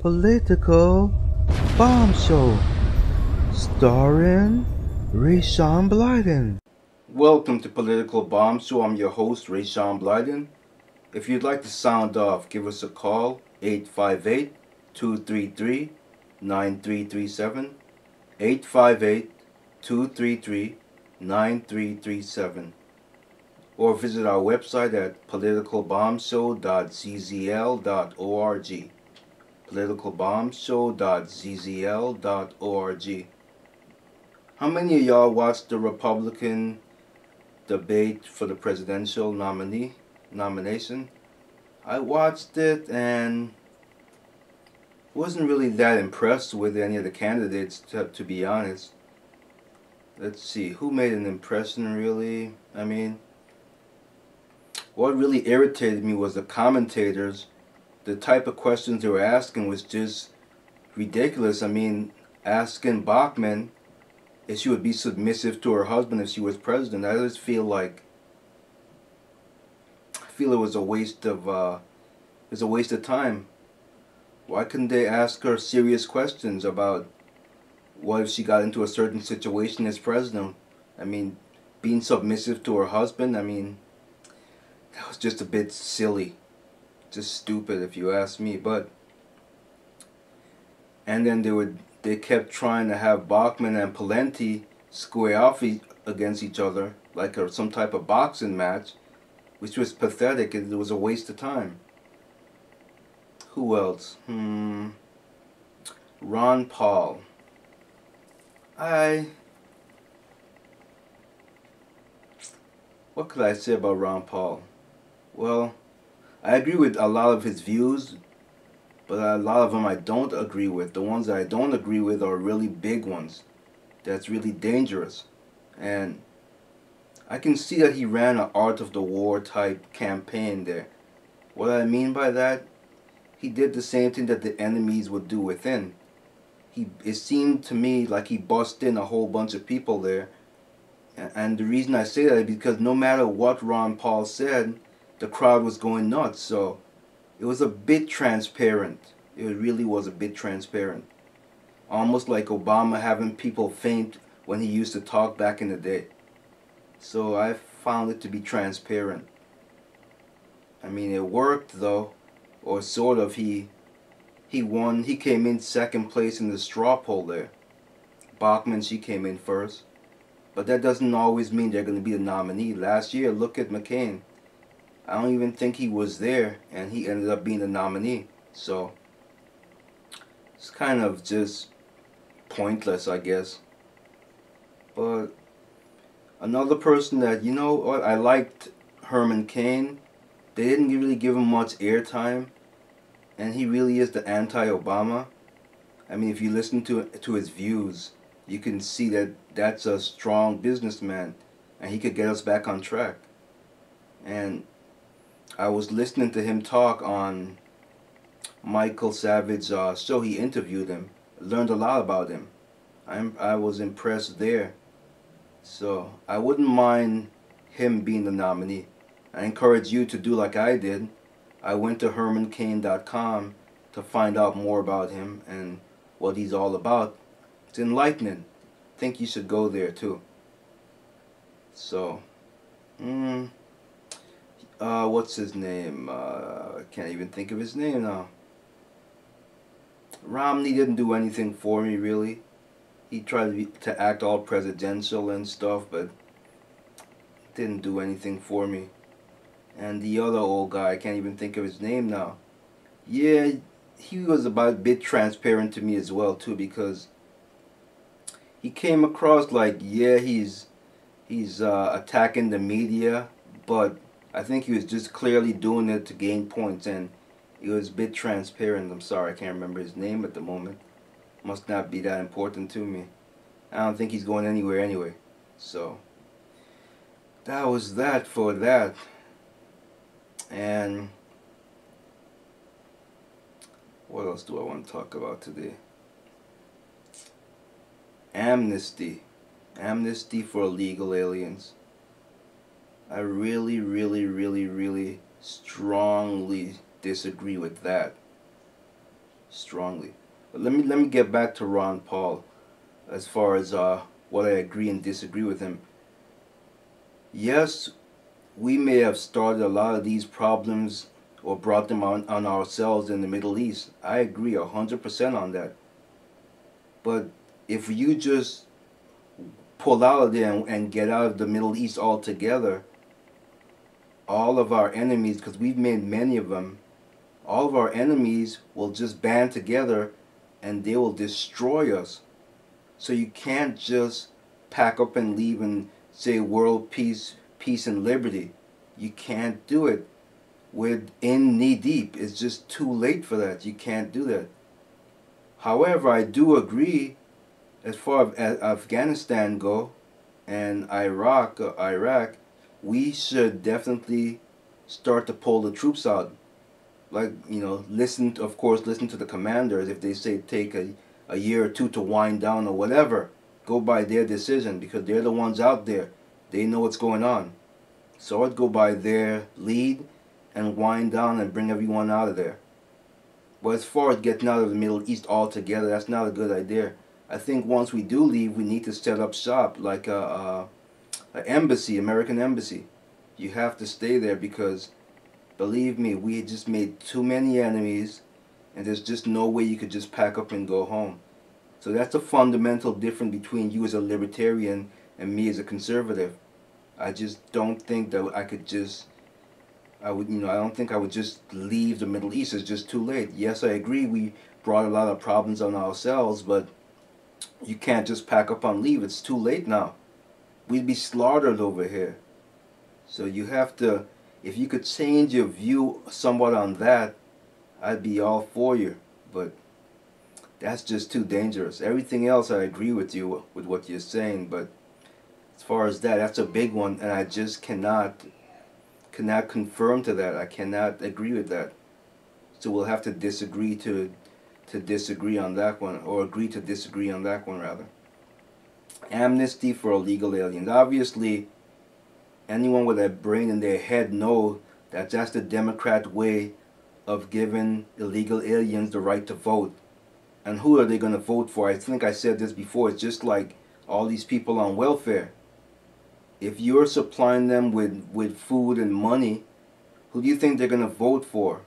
Political Bomb Show, starring Rayshawn Blyden. Welcome to Political Bomb Show. I'm your host, Rayshawn Blyden. If you'd like to sound off, give us a call, 858-233-9337, 858-233-9337, or visit our website at politicalbombshow.zzl.org, politicalbombshow.zzl.org. How many of y'all watched the Republican debate for the presidential nomination? I watched it and wasn't really that impressed with any of the candidates, to be honest. Let's see, who made an impression really? I mean, what really irritated me was the commentators. The type of questions they were asking was just ridiculous. I mean, asking Bachmann if she would be submissive to her husband if she was president. I just feel it was a waste of time. Why couldn't they ask her serious questions about what if she got into a certain situation as president? I mean, being submissive to her husband, I mean, that was just a bit silly. Just stupid if you ask me. And then they kept trying to have Bachmann and Pawlenty square off against each other like some type of boxing match, which was pathetic. It was a waste of time. Who else? Ron Paul. What could I say about Ron Paul? Well, I agree with a lot of his views, but a lot of them I don't agree with. The ones that I don't agree with are really big ones. That's really dangerous. And I can see that he ran an art of the war type campaign there. What I mean by that, he did the same thing that the enemies would do within. It seemed to me like he bussed in a whole bunch of people there. And the reason I say that is because no matter what Ron Paul said, the crowd was going nuts. So it was a bit transparent. It really was a bit transparent. Almost like Obama having people faint when he used to talk back in the day. So I found it to be transparent. I mean, it worked though, or sort of. He won. He came in second place in the straw poll there. Bachmann, she came in first. But that doesn't always mean they're going to be the nominee. Last year, look at McCain. I don't even think he was there, and he ended up being the nominee. So it's kind of just pointless, I guess. But another person that, you know what, I liked Herman Cain. They didn't really give him much airtime, and he really is the anti-Obama. I mean, if you listen to his views, you can see that that's a strong businessman, and he could get us back on track. And I was listening to him talk on Michael Savage's show. He interviewed him, learned a lot about him. I was impressed there. So I wouldn't mind him being the nominee. I encourage you to do like I did. I went to HermanCain.com to find out more about him and what he's all about. It's enlightening. I think you should go there too. So, what's his name? I can't even think of his name now. Romney didn't do anything for me really. He tried to act all presidential and stuff, but didn't do anything for me. And the other old guy, I can't even think of his name now. Yeah, he was about a bit transparent to me as well too, because he came across like, yeah, he's attacking the media, but I think he was just clearly doing it to gain points, and it was a bit transparent. I'm sorry, I can't remember his name at the moment. Must not be that important to me. I don't think he's going anywhere anyway. So that was that for that. And what else do I want to talk about today? Amnesty. Amnesty for illegal aliens. I really, really, really, really strongly disagree with that. strongly. But let me get back to Ron Paul as far as what I agree and disagree with him. Yes, we may have started a lot of these problems or brought them on ourselves in the Middle East. I agree 100% on that. But if you just pull out of there and get out of the Middle East altogether, all of our enemies, because we've made many of them, all of our enemies will just band together and they will destroy us. So you can't just pack up and leave and say world peace, peace and liberty. You can't do it. We're in knee deep. It's just too late for that. You can't do that. However, I do agree as far as Afghanistan go and Iraq, we should definitely start to pull the troops out. Like, listen to the commanders. If they say take a year or two to wind down or whatever, go by their decision, because they're the ones out there. They know what's going on. So I'd go by their lead and wind down and bring everyone out of there. But as far as getting out of the Middle East altogether, that's not a good idea. I think once we do leave, we need to set up shop like a embassy, American embassy. You have to stay there because, believe me, we just made too many enemies, and there's just no way you could just pack up and go home. So that's a fundamental difference between you as a libertarian and me as a conservative. I just don't think that I don't think I would just leave the Middle East. It's just too late. Yes, I agree we brought a lot of problems on ourselves, but you can't just pack up and leave. It's too late now. We'd be slaughtered over here. So you have to, if you could change your view somewhat on that, I'd be all for you. But that's just too dangerous. Everything else I agree with you with what you're saying, but as far as that, that's a big one, and I just cannot confirm to that. I cannot agree with that. So we'll have to disagree to disagree on that one, or agree to disagree on that one rather. Amnesty for illegal aliens. Obviously, anyone with a brain in their head know that that's the Democrat way of giving illegal aliens the right to vote. And who are they going to vote for? I think I said this before. It's just like all these people on welfare. If you're supplying them with food and money, who do you think they're going to vote for?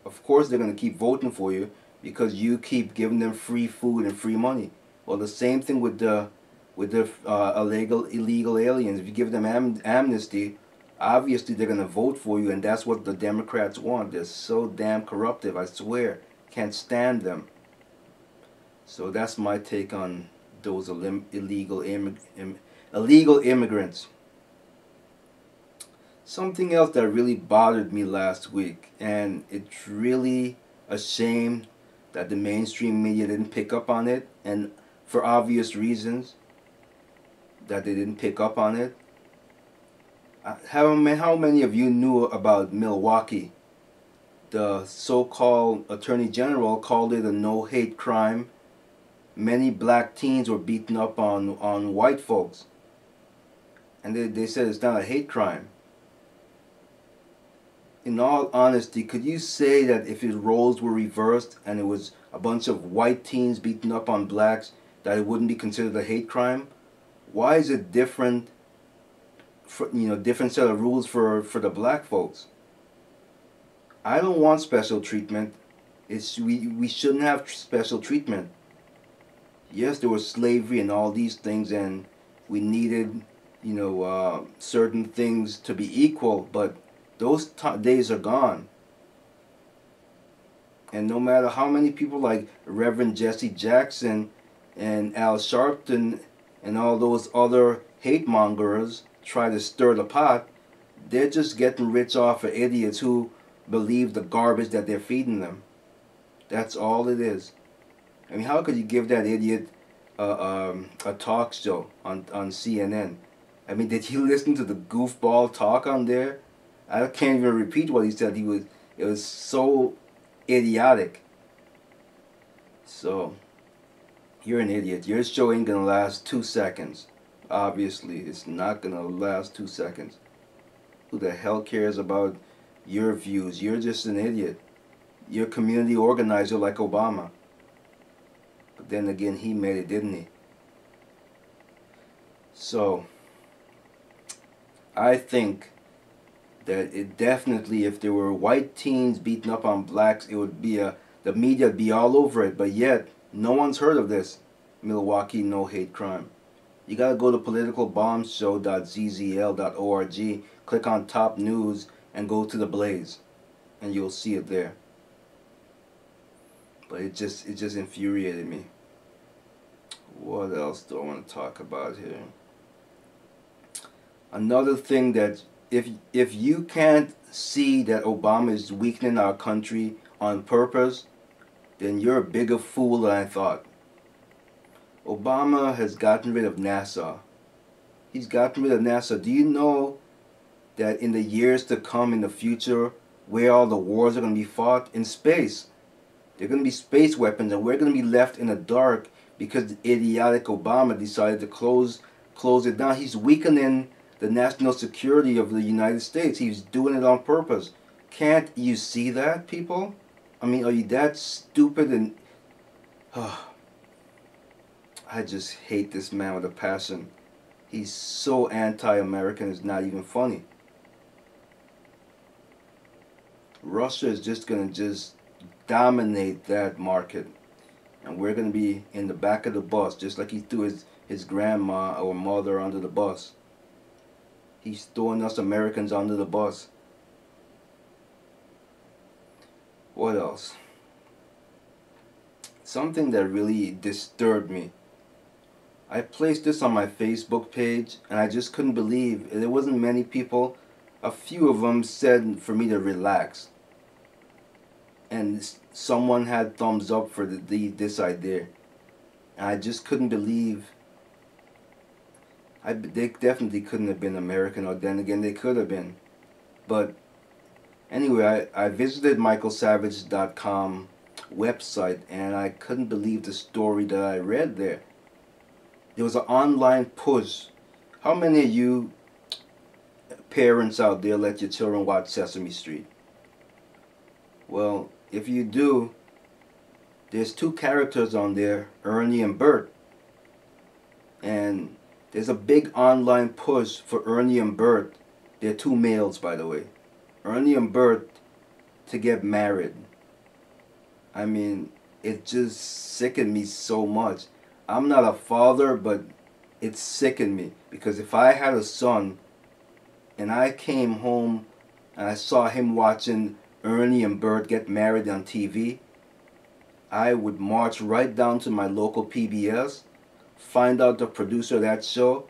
Of course they're going to keep voting for you because you keep giving them free food and free money. Well, the same thing with the illegal aliens. If you give them amnesty, obviously they're going to vote for you, and that's what the Democrats want. They're so damn corruptive, I swear. Can't stand them. So that's my take on those illegal immigrants. Something else that really bothered me last week, and it's really a shame that the mainstream media didn't pick up on it, and for obvious reasons that they didn't pick up on it. How many of you knew about Milwaukee? The so-called Attorney General called it a no-hate crime. Many black teens were beaten up on white folks, and they said it's not a hate crime. In all honesty, could you say that if his roles were reversed and it was a bunch of white teens beating up on blacks, that it wouldn't be considered a hate crime? Why is it different? Different set of rules for the black folks. I don't want special treatment. We shouldn't have special treatment. Yes, there was slavery and all these things, and we needed, certain things to be equal, but those days are gone. And no matter how many people like Reverend Jesse Jackson and Al Sharpton and all those other hate mongers try to stir the pot, they're just getting rich off of idiots who believe the garbage that they're feeding them. That's all it is. I mean, how could you give that idiot a talk show on CNN? I mean, did you listen to the goofball talk on there? I can't even repeat what he said. It was so idiotic. So, you're an idiot. Your show ain't gonna last 2 seconds. Obviously, it's not gonna last 2 seconds. Who the hell cares about your views? You're just an idiot. You're a community organizer like Obama. But then again, he made it, didn't he? So, I think that it definitely, if there were white teens beating up on blacks, it would be the media would be all over it. But yet, no one's heard of this Milwaukee no hate crime. You gotta go to politicalbombshow.zzl.org, click on top news, and go to the Blaze, and you'll see it there. But it just infuriated me. What else do I want to talk about here? Another thing that if you can't see that Obama is weakening our country on purpose, then you're a bigger fool than I thought. Obama has gotten rid of NASA. He's gotten rid of NASA. Do you know that in the years to come in the future, where all the wars are going to be fought? In space. They're going to be space weapons, and we're going to be left in the dark because the idiotic Obama decided to close it down. He's weakening the national security of the United States. He's doing it on purpose. Can't you see that, people? I mean, are you that stupid? And I just hate this man with a passion. He's so anti-American, it's not even funny. Russia is just going to just dominate that market. And we're going to be in the back of the bus, just like he threw his grandma or mother under the bus. He's throwing us Americans under the bus. What else? Something that really disturbed me. I placed this on my Facebook page, and I just couldn't believe there wasn't many people. A few of them said for me to relax. And someone had thumbs up for this idea. And I just couldn't believe. They definitely couldn't have been American, or then again they could have been. But anyway, I visited michaelsavage.com website, and I couldn't believe the story that I read there. There was an online push. How many of you parents out there let your children watch Sesame Street? Well, if you do, there's two characters on there, Ernie and Bert. And there's a big online push for Ernie and Bert. They're two males, by the way. Ernie and Bert to get married. I mean, it just sickened me so much. I'm not a father, but it sickened me. Because if I had a son and I came home and I saw him watching Ernie and Bert get married on TV, I would march right down to my local PBS, find out the producer of that show,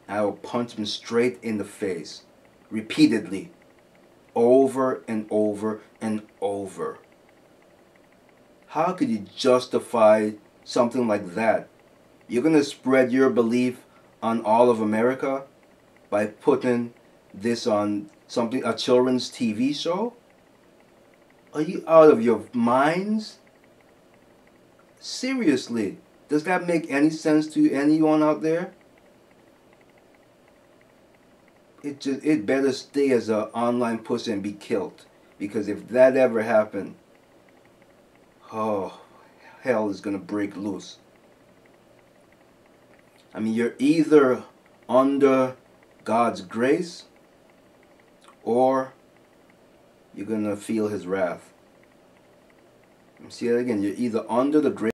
and I would punch him straight in the face. Repeatedly. Over and over and over. How could you justify something like that? You're going to spread your belief on all of America by putting this on a children's TV show? Are you out of your minds? Seriously, does that make any sense to anyone out there? It better stay as an online push and be killed. Because if that ever happened, oh, hell is going to break loose. I mean, you're either under God's grace or you're going to feel His wrath. See that again. You're either under the grace